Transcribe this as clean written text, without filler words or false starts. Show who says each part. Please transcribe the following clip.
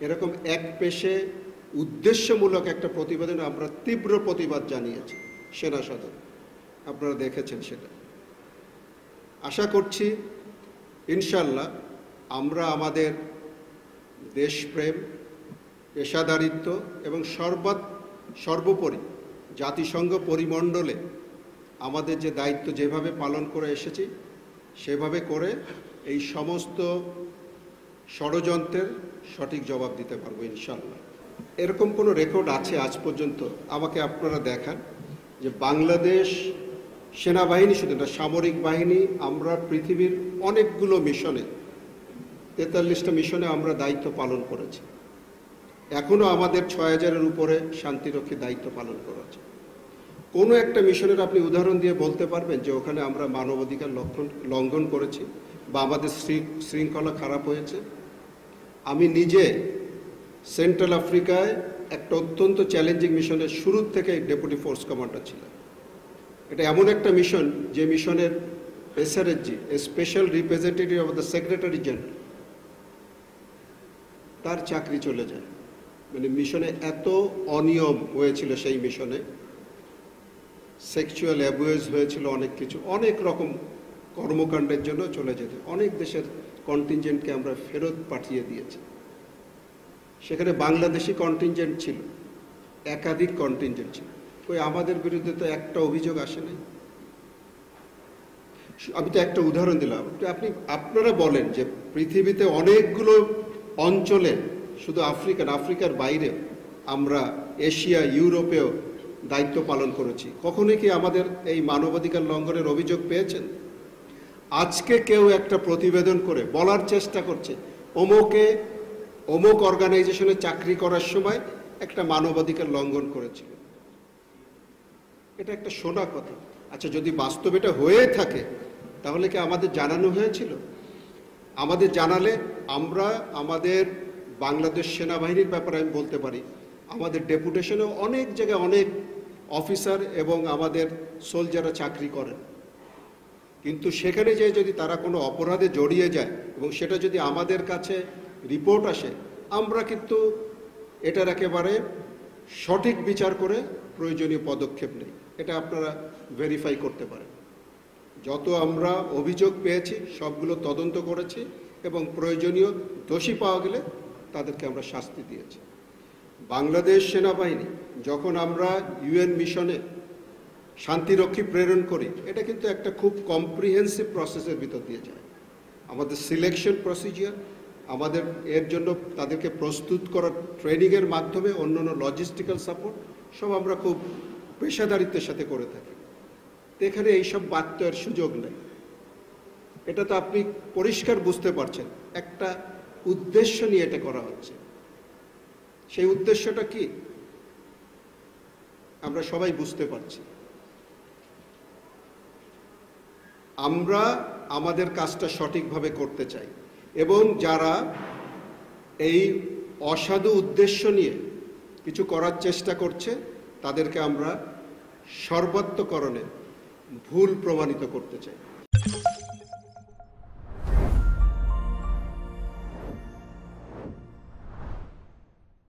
Speaker 1: এরকম এক পেশে উদ্দেশ্যমূলক একটা প্রতিবেদনে আমরা তীব্র প্রতিবাদ জানিয়েছি সেনা সদর। আপনারা দেখেছেন সেটা। আশা করছি ইনশাল্লাহ আমরা আমাদের দেশপ্রেম, পেশাদারিত্ব এবং সর্বোপরি জাতিসংঘ পরিমণ্ডলে আমাদের যে দায়িত্ব যেভাবে পালন করে এসেছি সেভাবে করে এই সমস্ত ষড়যন্ত্রের সঠিক জবাব দিতে পারবো ইনশাল্লাহ। এরকম কোনো রেকর্ড আছে আজ পর্যন্ত আমাকে আপনারা দেখান যে বাংলাদেশ সেনাবাহিনী, শুধু না সামরিক বাহিনী, আমরা পৃথিবীর অনেকগুলো মিশনে 43টা মিশনে আমরা দায়িত্ব পালন করেছি। এখনও আমাদের 6000-এর উপরে শান্তিরক্ষী দায়িত্ব পালন করেছে। কোনো একটা মিশনের আপনি উদাহরণ দিয়ে বলতে পারবেন যে ওখানে আমরা মানবাধিকার লঙ্ঘন করেছি বা আমাদের শৃঙ্খলা খারাপ হয়েছে? আমি নিজে সেন্ট্রাল আফ্রিকায় একটা অত্যন্ত চ্যালেঞ্জিং মিশনের শুরুর থেকে ডেপুটি ফোর্স কমান্ডার ছিলাম। এটা এমন একটা মিশন যে মিশনের SRSG, special representative of the secretary general, তার চাকরি চলে যায়। মানে মিশনে এত অনিয়ম হয়েছিল, সেই মিশনে সেক্সুয়াল অ্যাবিউজ হয়েছিল, অনেক কিছু, অনেক রকম কর্মকাণ্ডের জন্য চলে যেতে অনেক দেশের কন্টিনজেন্টকে আমরা ফেরত পাঠিয়ে দিয়েছি। সেখানে বাংলাদেশি কন্টিনজেন্ট ছিল, একাধিক কন্টিনজেন্ট ছিল। ওই আমাদের বিরুদ্ধে তো একটা অভিযোগ আসে নাই। আমি তো একটা উদাহরণ দিলাম। আপনারা বলেন যে পৃথিবীতে অনেকগুলো অঞ্চলে, শুধু আফ্রিকার বাইরে, আমরা এশিয়া, ইউরোপেও দায়িত্ব পালন করেছি। কখনোই কি আমাদের এই মানবাধিকার লঙ্ঘনের অভিযোগ পেয়েছেন? আজকে কেউ একটা প্রতিবেদন করে বলার চেষ্টা করছে অমুক অর্গানাইজেশনে চাকরি করার সময় একটা মানবাধিকার লঙ্ঘন করেছিল। এটা একটা শোনা কথা। আচ্ছা, যদি বাস্তবে এটা হয়ে থাকে তাহলে কি আমাদের জানানো হয়েছিল? আমাদের জানালে আমরা আমাদের বাংলাদেশ সেনাবাহিনীর ব্যাপারে আমি বলতে পারি, আমাদের ডেপুটেশনেও অনেক জায়গায় অনেক অফিসার এবং আমাদের সোলজাররা চাকরি করেন, কিন্তু সেখানে যে যদি তারা কোনো অপরাধে জড়িয়ে যায় এবং সেটা যদি আমাদের কাছে রিপোর্ট আসে, আমরা কিন্তু এটার একেবারে সঠিক বিচার করে প্রয়োজনীয় পদক্ষেপ নেই। এটা আপনারা ভেরিফাই করতে পারেন। যত আমরা অভিযোগ পেয়েছি সবগুলো তদন্ত করেছি এবং প্রয়োজনীয় দোষী পাওয়া গেলে তাদেরকে আমরা শাস্তি দিয়েছি। বাংলাদেশ সেনাবাহিনী যখন আমরা ইউএন মিশনে শান্তিরক্ষী প্রেরণ করি, এটা কিন্তু একটা খুব কম্প্রিহেন্সিভ প্রসেসের ভিতর দিয়ে যায়। আমাদের সিলেকশন প্রসিজিয়ার, আমাদের এর জন্য তাদেরকে প্রস্তুত করার ট্রেনিংয়ের মাধ্যমে অন্যান্য লজিস্টিক্যাল সাপোর্ট সব আমরা খুব পেশাদারিত্বের সাথে করে থাকি। এখানে এইসব বাত্যের সুযোগ নেই। এটা তো আপনি পরিষ্কার বুঝতে পারছেন, একটা উদ্দেশ্য নিয়ে এটা করা হচ্ছে। সেই উদ্দেশ্যটা কি আমরা সবাই বুঝতে পারছি। আমরা আমাদের কাজটা সঠিকভাবে করতে চাই এবং যারা এই অসাধু উদ্দেশ্য নিয়ে কিছু করার চেষ্টা করছে তাদেরকে আমরা সর্বাত্মকরণে ভুল প্রমাণিত করতে চাই।